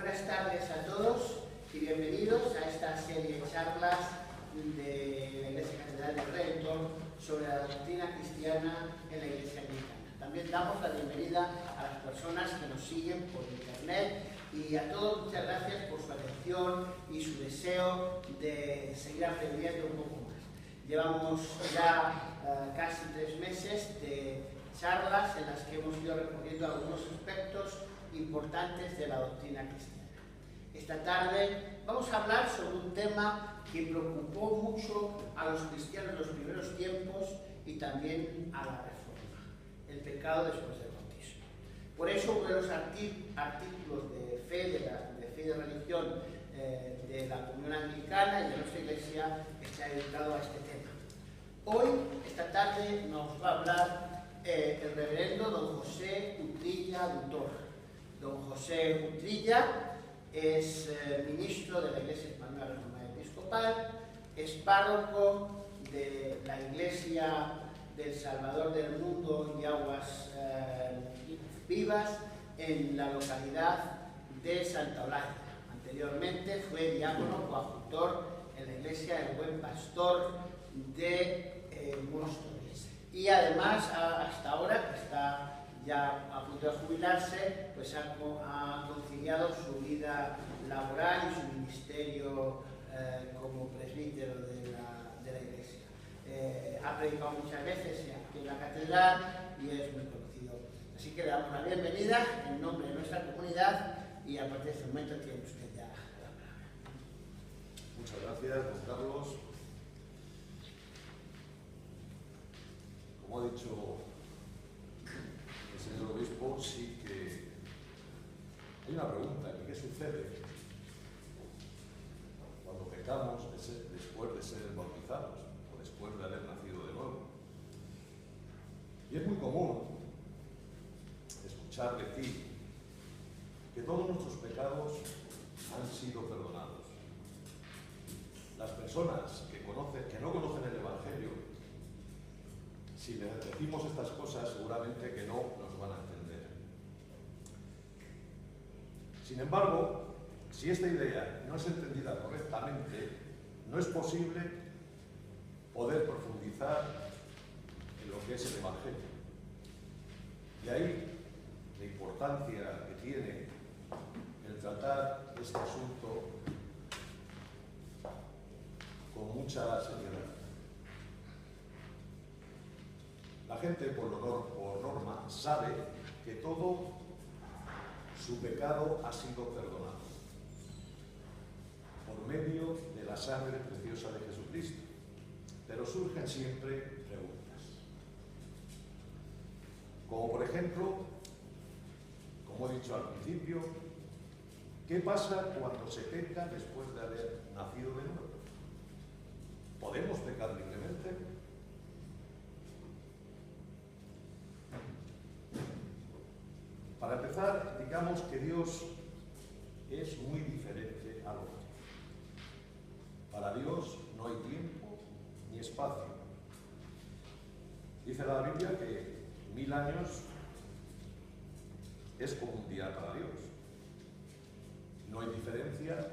Buenas tardes a todos y bienvenidos a esta serie de charlas de la Iglesia Catedral de Renton sobre la doctrina cristiana en la Iglesia Anglicana. También damos la bienvenida a las personas que nos siguen por internet y a todos muchas gracias por su atención y su deseo de seguir aprendiendo un poco más. Llevamos ya casi 3 meses de charlas en las que hemos ido recorriendo algunos aspectos importantes de la doctrina cristiana. Esta tarde vamos a hablar sobre un tema que preocupó mucho a los cristianos en los primeros tiempos y también a la Reforma: el pecado después del bautismo. Por eso uno de los artículos de fe, de fe y de religión de la Comunión Anglicana y de nuestra Iglesia está dedicado a este tema. Hoy, esta tarde, nos va a hablar el reverendo don José Utrilla Dutor. Don José Utrilla es ministro de la Iglesia Española Reformada Episcopal, es párroco de la Iglesia del Salvador del Mundo y Aguas Vivas en la localidad de Santa Olalla. Anteriormente fue diácono coadjutor en la Iglesia del Buen Pastor de Móstoles. Y además, hasta ahora, que está ya a punto de jubilarse, pues ha conciliado su vida laboral y su ministerio como presbítero de la Iglesia. Ha predicado muchas veces aquí en la catedral y es muy conocido. Así que le damos la bienvenida en nombre de nuestra comunidad y a partir de este momento tiene usted ya la palabra. Muchas gracias, don Carlos. Como ha dicho el señor obispo, sí que hay una pregunta: ¿qué sucede cuando pecamos después de ser bautizados o después de haber nacido de nuevo? Y es muy común escuchar decir que todos nuestros pecados han sido perdonados. Las personas que no conocen el Evangelio, si les decimos estas cosas, seguramente que no nos van a entender. Sin embargo, si esta idea no es entendida correctamente, no es posible poder profundizar en lo que es el Evangelio. Y ahí la importancia que tiene el tratar este asunto con mucha seriedad. La gente, por norma, sabe que todo su pecado ha sido perdonado por medio de la sangre preciosa de Jesucristo. Pero surgen siempre preguntas. Como por ejemplo, como he dicho al principio, ¿qué pasa cuando se peca después de haber nacido de nuevo? ¿Podemos pecar libremente? Para empezar, digamos que Dios es muy diferente al hombre. Para Dios no hay tiempo ni espacio. Dice la Biblia que 1000 años es como un día para Dios. No hay diferencia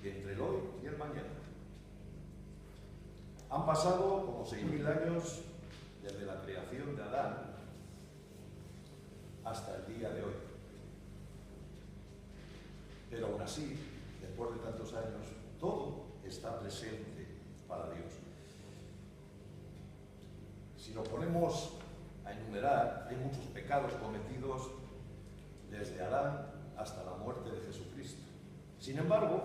entre el hoy y el mañana. Han pasado como 6000 años desde la creación de Adán hasta el día de hoy. Pero aún así, después de tantos años, todo está presente para Dios. Si nos ponemos a enumerar, hay muchos pecados cometidos desde Adán hasta la muerte de Jesucristo. Sin embargo,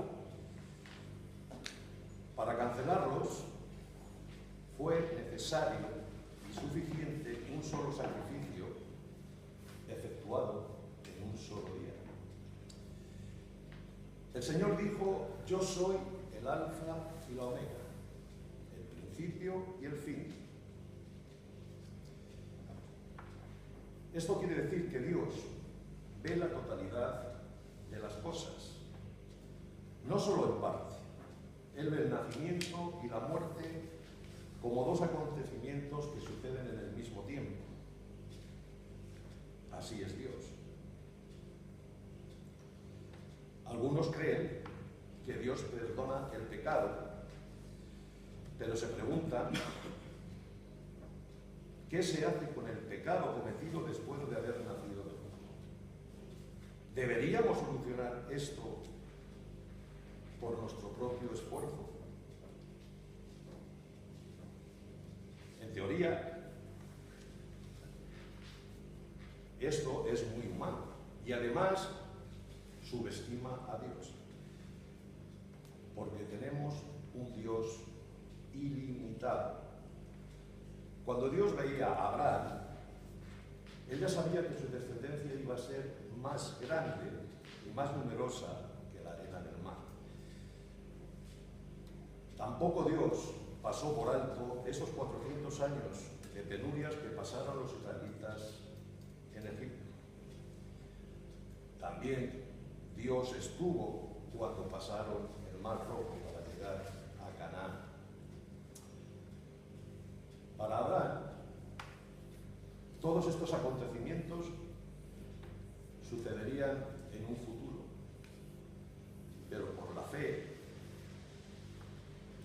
para cancelarlos fue necesario y suficiente un solo sacrificio efectuado en un solo día. El Señor dijo: yo soy el alfa y la omega, el principio y el fin. Esto quiere decir que Dios ve la totalidad de las cosas, no solo en parte. Él ve el nacimiento y la muerte como dos acontecimientos que suceden en el mismo tiempo. Así es Dios. Algunos creen que Dios perdona el pecado, pero se preguntan ¿qué se hace con el pecado cometido después de haber nacido de nuevo? ¿Deberíamos solucionar esto por nuestro propio esfuerzo? En teoría, esto es muy humano y además subestima a Dios, porque tenemos un Dios ilimitado. Cuando Dios veía a Abraham, él ya sabía que su descendencia iba a ser más grande y más numerosa que la arena del mar. Tampoco Dios pasó por alto esos 400 años de penurias que pasaron los israelitas en Egipto. También Dios estuvo cuando pasaron el Mar Rojo para llegar a Canaán. Para Abraham, todos estos acontecimientos sucederían en un futuro, pero por la fe,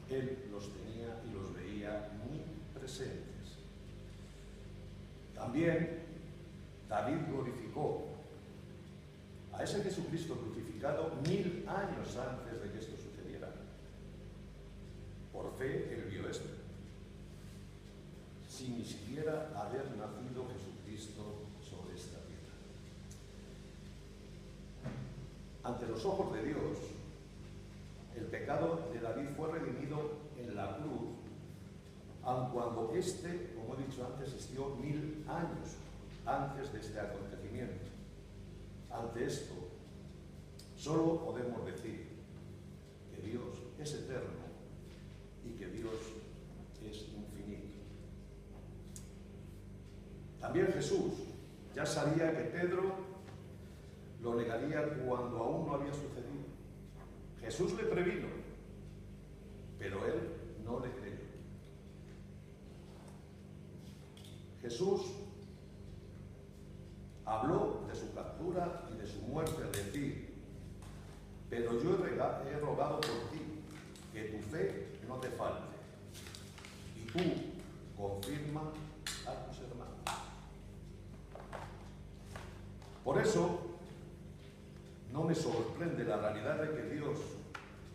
él los tenía y los veía muy presentes. También David glorificó a ese Jesucristo crucificado 1000 años antes de que esto sucediera. Por fe él vio esto, sin ni siquiera haber nacido Jesucristo sobre esta tierra. Ante los ojos de Dios, el pecado de David fue redimido en la cruz, aun cuando este, como he dicho antes, existió 1000 años antes de este acontecimiento. Ante esto, solo podemos decir que Dios es eterno y que Dios es infinito. También Jesús ya sabía que Pedro lo negaría cuando aún no había sucedido. Jesús le previno, pero él no le creyó. Jesús habló de su captura y de su muerte al decir: pero yo he rogado por ti, que tu fe no te falte, y tú confirma a tus hermanos. Por eso, no me sorprende la realidad de que Dios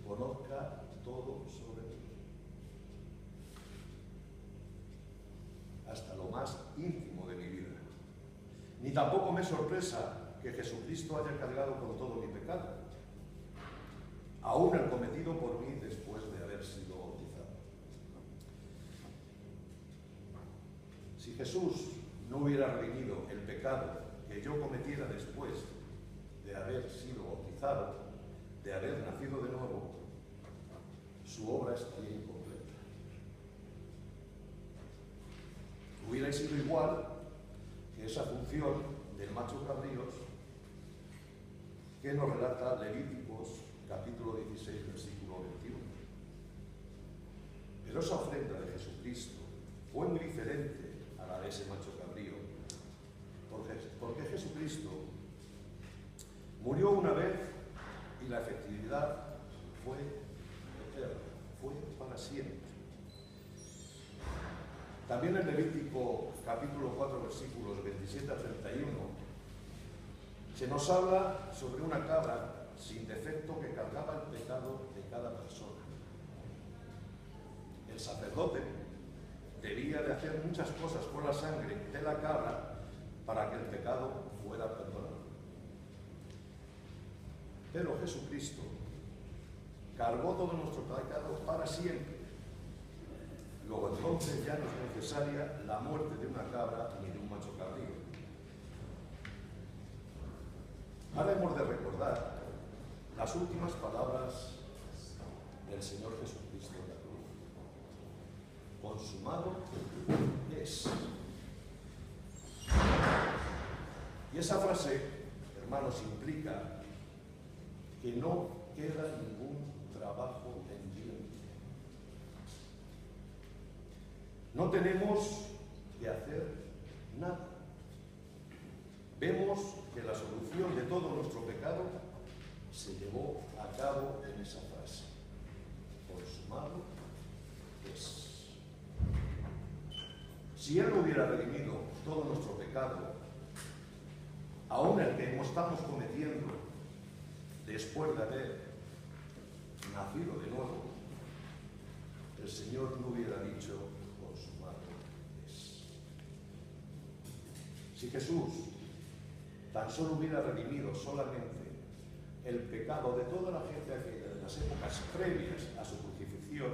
conozca todo sobre mí, hasta lo más íntimo de mi vida. Ni tampoco me sorpresa que Jesucristo haya cargado con todo mi pecado, aún el cometido por mí después de haber sido bautizado. Si Jesús no hubiera redimido el pecado que yo cometiera después de haber sido bautizado, de haber nacido de nuevo, su obra estaría incompleta. Hubiera sido igual que esa función del macho cabríos que nos relata Levíticos capítulo 16, versículo 21. Pero esa ofrenda de Jesucristo fue muy diferente a la de ese macho cabrío, porque Jesucristo murió una vez y la efectividad fue eterna, fue para siempre. También en Levítico capítulo 4, versículos 27 a 31, se nos habla sobre una cabra sin defecto que cargaba el pecado de cada persona. El sacerdote debía de hacer muchas cosas con la sangre de la cabra para que el pecado fuera perdonado. Pero Jesucristo cargó todo nuestro pecado para siempre. Luego entonces ya no es necesaria la muerte de una cabra ni de un macho cabrío. Ahora hemos de recordar las últimas palabras del Señor Jesucristo en la cruz. Consumado es. Y esa frase, hermanos, implica que no queda ningún trabajo pendiente. No tenemos que hacer nada. Vemos que la solución de todo nuestro pecado se llevó llevó a cabo en esa frase. Consumado es. Si Él no hubiera redimido todo nuestro pecado, aún el que estamos cometiendo después de haber nacido de nuevo, el Señor no hubiera dicho consumado es. Si Jesús tan solo hubiera redimido solamente el pecado de toda la gente aquella de las épocas previas a su crucifixión,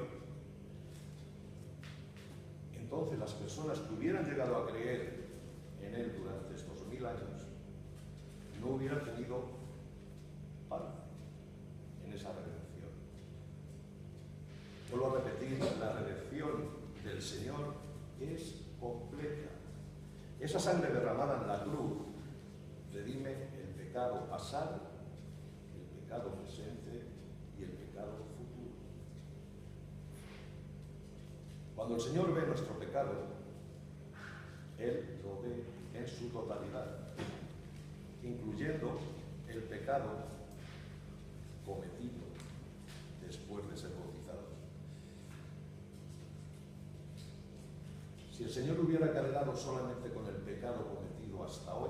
entonces las personas que hubieran llegado a creer en Él durante estos 1000 años no hubieran tenido parte en esa redención. Vuelvo a repetir, la redención del Señor es completa. Esa sangre derramada en la cruz redime el pecado pasado, el pecado presente y el pecado futuro. Cuando el Señor ve nuestro pecado, Él lo ve en su totalidad, incluyendo el pecado cometido después de ser bautizados. Si el Señor hubiera cargado solamente con el pecado cometido hasta hoy,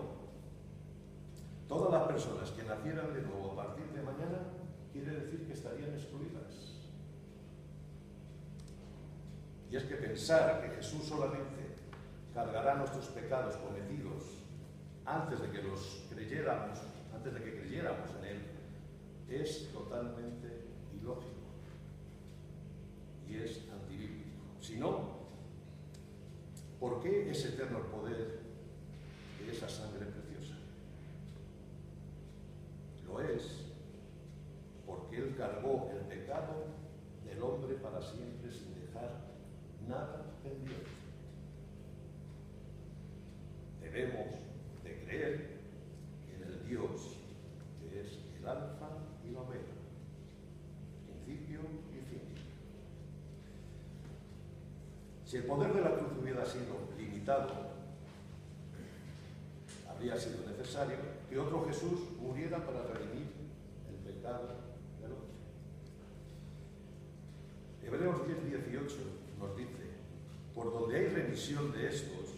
todas las personas que nacieran de nuevo a partir de mañana, quiere decir que estarían excluidas. Y es que pensar que Jesús solamente cargará nuestros pecados cometidos antes de que creyéramos en Él, es totalmente ilógico y es antibíblico. Si no, ¿por qué ese eterno poder de esa sangre preciosa? Lo es porque Él cargó el pecado del hombre para siempre sin dejar nada pendiente. Debemos de creer en el Dios que es el Alfa y la Omega, principio y fin. Si el poder de la cruz hubiera sido limitado, habría sido necesario que otro Jesús muriera para redimir el pecado del hombre. Hebreos 10:18 nos dice: por donde hay remisión de estos,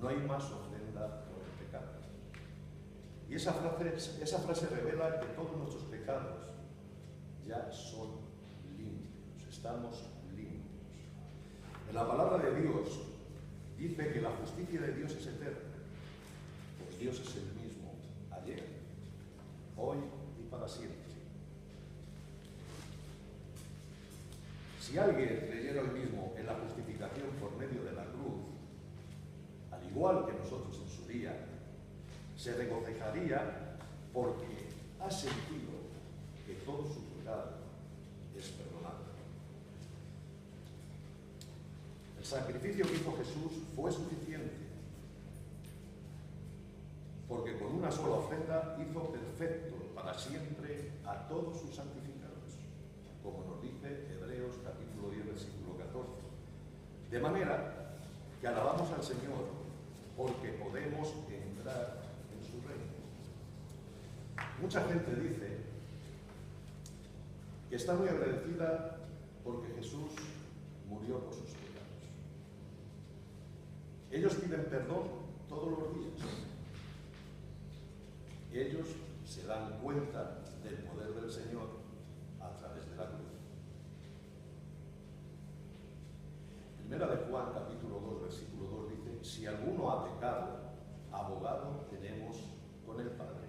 no hay más ofrenda por el pecado. Y esa frase revela que todos nuestros pecados ya son limpios, estamos limpios. En la palabra de Dios dice que la justicia de Dios es eterna, pues Dios es el mismo ayer, hoy y para siempre. Si alguien creyera hoy mismo en la justificación por medio de la cruz, al igual que nosotros en su día, se regocijaría porque ha sentido que todo su pecado es perdonado. El sacrificio que hizo Jesús fue suficiente, porque con una sola ofrenda hizo perfecto para siempre a todos sus santificados, como nos dice Hebreos capítulo 10, versículo 14. De manera que alabamos al Señor porque podemos entrar en su reino. Mucha gente dice que está muy agradecida porque Jesús murió por sus pecados. Ellos piden perdón todos los días. Ellos se dan cuenta del poder del Señor a través de la cruz. Primera de Juan, capítulo 2, versículo 2 dice: si alguno ha pecado, abogado tenemos con el Padre,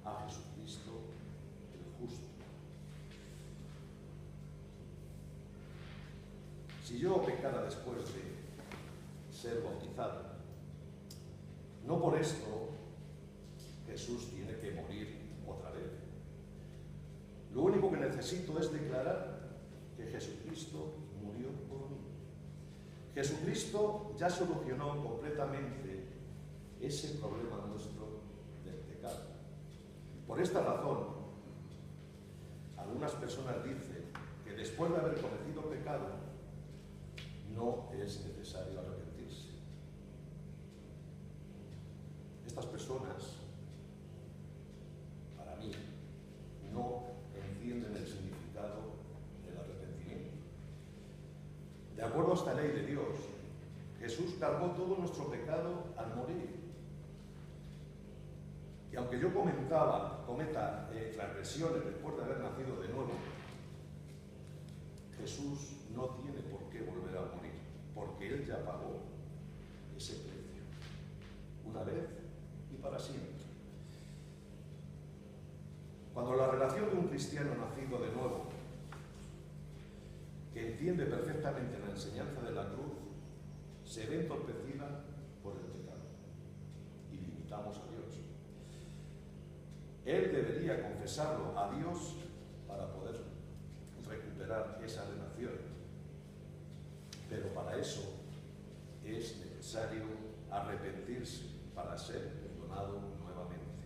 a Jesucristo el justo. Si yo pecara después de ser bautizado, no por esto Jesús tiene que morir otra vez. Lo único que necesito es declarar que Jesucristo murió por mí. Jesucristo ya solucionó completamente ese problema nuestro del pecado. Por esta razón, algunas personas dicen que después de haber cometido pecado, no es necesario arrepentirse. Estas personas, para mí, no acuerdo a esta ley de Dios, Jesús cargó todo nuestro pecado al morir. Y aunque yo cometa transgresiones después de haber nacido de nuevo, Jesús no tiene por qué volver a morir, porque Él ya pagó ese precio, una vez y para siempre. Cuando la relación de un cristiano nacido de nuevo, que entiende perfectamente la enseñanza de la cruz, se ve entorpecida por el pecado y limitamos a Dios. Él debería confesarlo a Dios para poder recuperar esa relación. Pero para eso es necesario arrepentirse para ser perdonado nuevamente.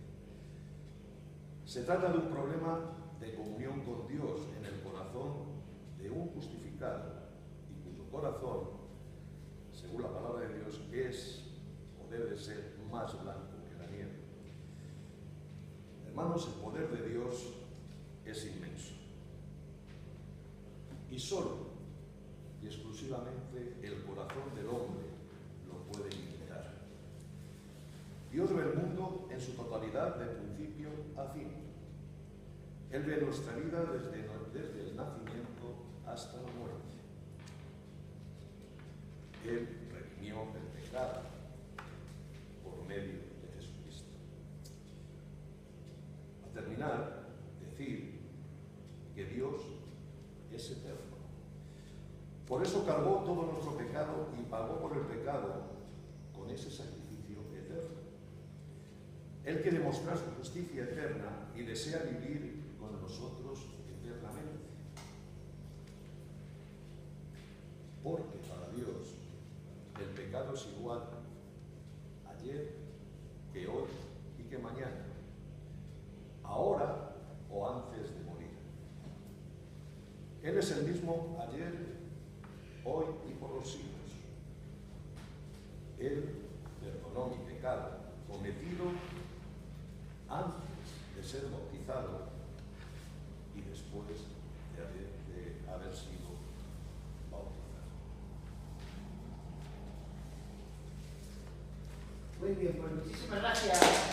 Se trata de un problema de comunión con Dios en el corazón de un justificado y cuyo corazón, según la palabra de Dios, es o debe ser más blanco que la nieve. Hermanos, el poder de Dios es inmenso. Y solo y exclusivamente el corazón del hombre lo puede limitar. Dios ve el mundo en su totalidad de principio a fin. Él ve nuestra vida desde el nacimiento hasta la muerte. Él redimió el pecado por medio de Jesucristo. Al terminar, decir que Dios es eterno. Por eso cargó todo nuestro pecado y pagó por el pecado con ese sacrificio eterno. Él quiere mostrar su justicia eterna y desea vivir con nosotros eternamente. Porque para Dios el pecado es igual ayer, que hoy y que mañana, ahora o antes de morir. Él es el mismo ayer, hoy y por los siglos. Él perdonó mi pecado cometido antes de ser bautizado y después de haber sido bautizado. Muy bien, pues muchísimas gracias.